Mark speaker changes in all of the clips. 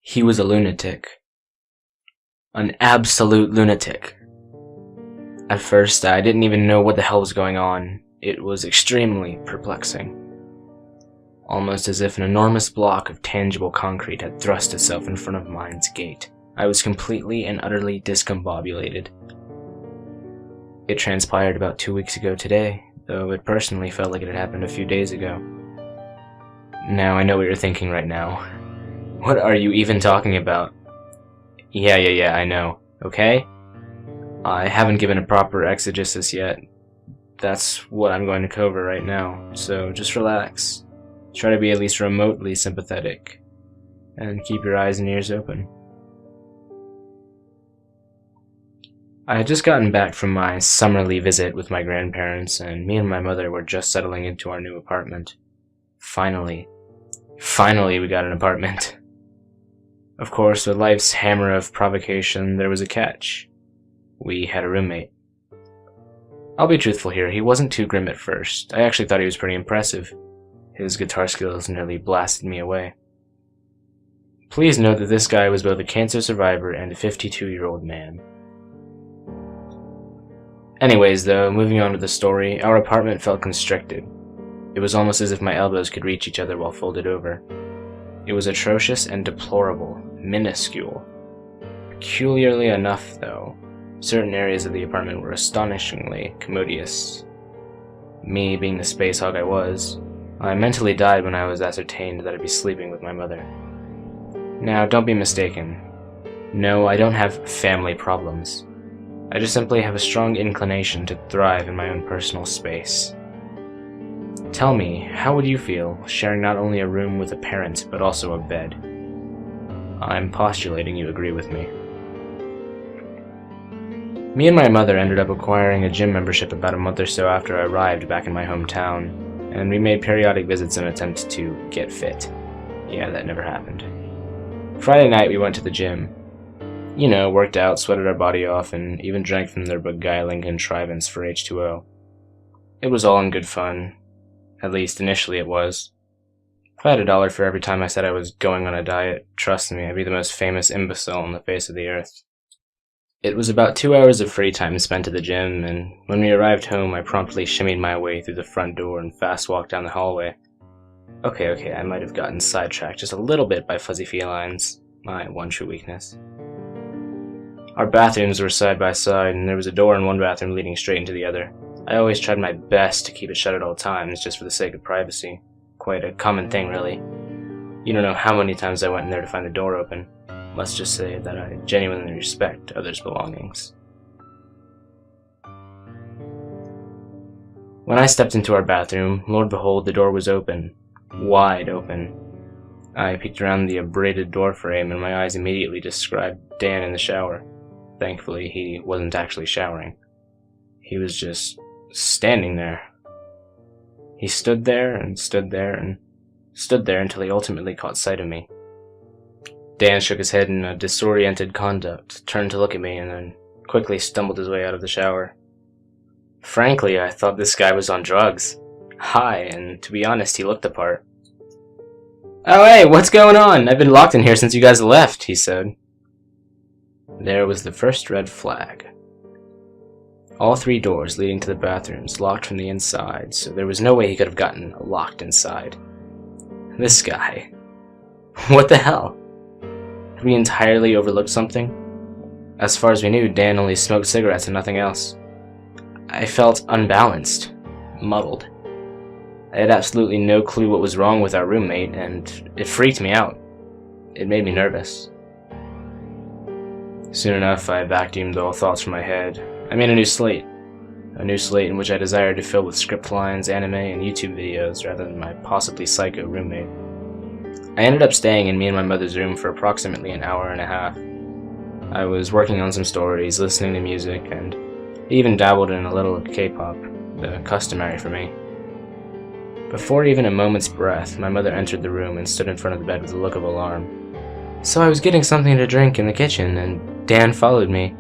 Speaker 1: He was a lunatic. An absolute lunatic. At first, I didn't even know what the hell was going on. It was extremely perplexing. Almost as if an enormous block of tangible concrete had thrust itself in front of my mind's gate. I was completely and utterly discombobulated. It transpired about 2 weeks ago today, though it personally felt like it had happened a few days ago. Now I know what you're thinking right now. What are you even talking about? Yeah, I know, okay? I haven't given a proper exegesis yet. That's what I'm going to cover right now, so just relax. Try to be at least remotely sympathetic, and keep your eyes and ears open. I had just gotten back from my summerly visit with my grandparents, and me and my mother were just settling into our new apartment. Finally we got an apartment. Of course, with life's hammer of provocation, there was a catch. We had a roommate. I'll be truthful here, he wasn't too grim at first. I actually thought he was pretty impressive. His guitar skills nearly blasted me away. Please note that this guy was both a cancer survivor and a 52-year-old man. Anyways though, moving on to the story, our apartment felt constricted. It was almost as if my elbows could reach each other while folded over. It was atrocious and deplorable, minuscule. Peculiarly enough though, certain areas of the apartment were astonishingly commodious. Me being the space hog I was, I mentally died when I was ascertained that I'd be sleeping with my mother. Now, don't be mistaken. No, I don't have family problems. I just simply have a strong inclination to thrive in my own personal space. Tell me, how would you feel sharing not only a room with a parent, but also a bed? I'm postulating you agree with me. Me and my mother ended up acquiring a gym membership about a month or so after I arrived back in my hometown, and we made periodic visits in an attempt to get fit. Yeah, that never happened. Friday night we went to the gym. You know, worked out, sweated our body off, and even drank from their beguiling contrivance for H2O. It was all in good fun. At least, initially it was. If I had $1 for every time I said I was going on a diet, trust me, I'd be the most famous imbecile on the face of the earth. It was about 2 hours of free time spent at the gym, and when we arrived home, I promptly shimmied my way through the front door and fast walked down the hallway. Okay, I might have gotten sidetracked just a little bit by fuzzy felines, my one true weakness. Our bathrooms were side by side, and there was a door in one bathroom leading straight into the other. I always tried my best to keep it shut at all times, just for the sake of privacy. Quite a common thing, really. You don't know how many times I went in there to find the door open. Let's just say that I genuinely respect others' belongings. When I stepped into our bathroom, Lord behold, the door was open. Wide open. I peeked around the abraded door frame, and my eyes immediately described Dan in the shower. Thankfully, he wasn't actually showering. He was just standing there. He stood there and stood there and stood there until he ultimately caught sight of me. Dan shook his head in a disoriented conduct, turned to look at me, and then quickly stumbled his way out of the shower. Frankly, I thought this guy was on drugs. High, and to be honest, he looked the part. "Oh hey, what's going on? I've been locked in here since you guys left," he said. There was the first red flag. All 3 doors leading to the bathrooms locked from the inside, so there was no way he could have gotten locked inside. This guy. What the hell? Had we entirely overlooked something? As far as we knew, Dan only smoked cigarettes and nothing else. I felt unbalanced, muddled. I had absolutely no clue what was wrong with our roommate, and it freaked me out. It made me nervous. Soon enough, I vacuumed all thoughts from my head. I made a new slate in which I desired to fill with script lines, anime, and YouTube videos rather than my possibly psycho roommate. I ended up staying in me and my mother's room for approximately an hour and a half. I was working on some stories, listening to music, and even dabbled in a little K-pop, the customary for me. Before even a moment's breath, my mother entered the room and stood in front of the bed with a look of alarm. "So I was getting something to drink in the kitchen, and Dan followed me,"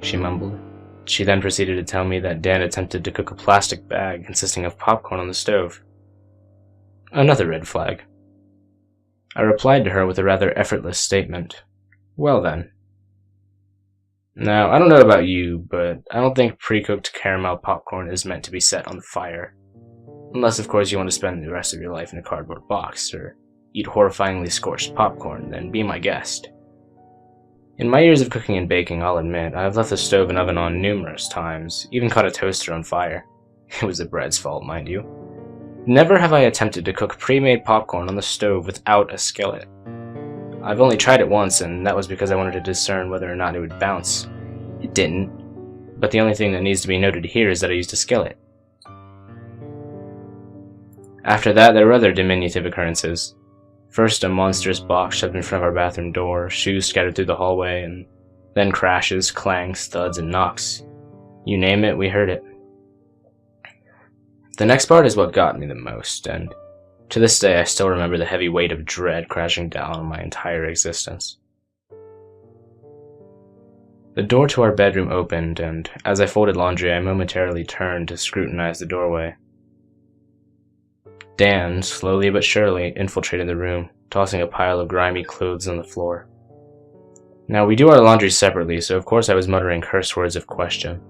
Speaker 1: she mumbled. She then proceeded to tell me that Dan attempted to cook a plastic bag consisting of popcorn on the stove. Another red flag. I replied to her with a rather effortless statement. Well then. Now, I don't know about you, but I don't think pre-cooked caramel popcorn is meant to be set on fire. Unless, of course, you want to spend the rest of your life in a cardboard box, or eat horrifyingly scorched popcorn, then be my guest. In my years of cooking and baking, I'll admit, I've left the stove and oven on numerous times, even caught a toaster on fire. It was the bread's fault, mind you. Never have I attempted to cook pre-made popcorn on the stove without a skillet. I've only tried it once, and that was because I wanted to discern whether or not it would bounce. It didn't, but the only thing that needs to be noted here is that I used a skillet. After that, there were other diminutive occurrences. First, a monstrous box shoved in front of our bathroom door, shoes scattered through the hallway, and then crashes, clangs, thuds, and knocks. You name it, we heard it. The next part is what got me the most, and to this day I still remember the heavy weight of dread crashing down on my entire existence. The door to our bedroom opened, and as I folded laundry I momentarily turned to scrutinize the doorway. Dan, slowly but surely, infiltrated the room, tossing a pile of grimy clothes on the floor. Now, we do our laundry separately, so of course I was muttering curse words of question.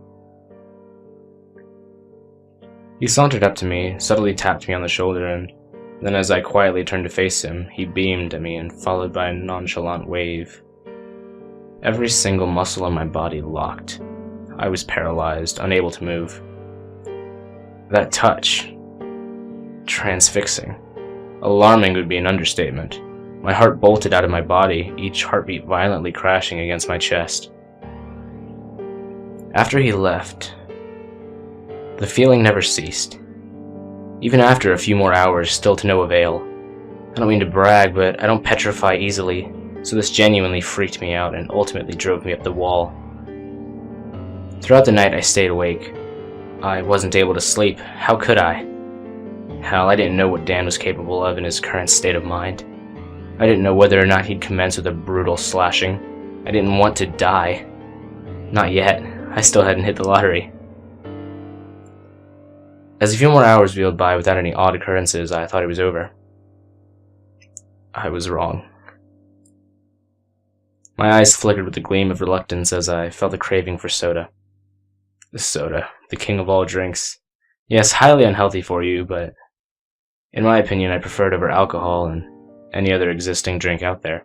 Speaker 1: He sauntered up to me, subtly tapped me on the shoulder, and then as I quietly turned to face him, he beamed at me and followed by a nonchalant wave. Every single muscle in my body locked. I was paralyzed, unable to move. That touch. Transfixing. Alarming would be an understatement. My heart bolted out of my body, each heartbeat violently crashing against my chest. After he left, the feeling never ceased. Even after a few more hours, still to no avail. I don't mean to brag, but I don't petrify easily, so this genuinely freaked me out and ultimately drove me up the wall. Throughout the night I stayed awake. I wasn't able to sleep. How could I? Hell, I didn't know what Dan was capable of in his current state of mind. I didn't know whether or not he'd commence with a brutal slashing. I didn't want to die. Not yet. I still hadn't hit the lottery. As a few more hours reeled by without any odd occurrences, I thought it was over. I was wrong. My eyes flickered with a gleam of reluctance as I felt a craving for soda. Soda, the king of all drinks. Yes, highly unhealthy for you, but in my opinion, I prefer it over alcohol and any other existing drink out there.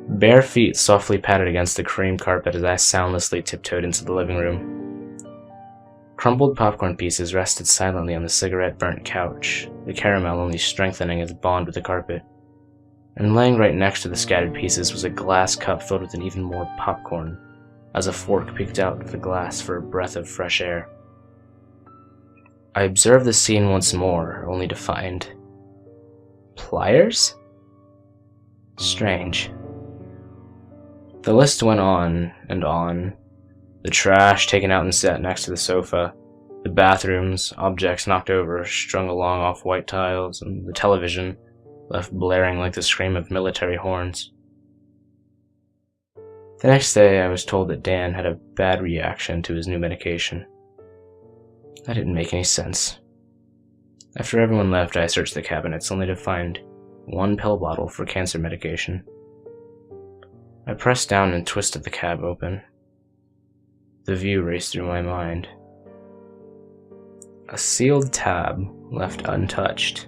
Speaker 1: Bare feet softly patted against the cream carpet as I soundlessly tiptoed into the living room. Crumbled popcorn pieces rested silently on the cigarette-burnt couch, the caramel only strengthening its bond with the carpet. And laying right next to the scattered pieces was a glass cup filled with an even more popcorn, as a fork peeked out of the glass for a breath of fresh air. I observed the scene once more, only to find pliers? Strange. The list went on and on. The trash taken out and set next to the sofa, the bathrooms, objects knocked over, strung along off white tiles, and the television, left blaring like the scream of military horns. The next day, I was told that Dan had a bad reaction to his new medication. That didn't make any sense. After everyone left, I searched the cabinets, only to find one pill bottle for cancer medication. I pressed down and twisted the cab open. The view raced through my mind. A sealed tab left untouched.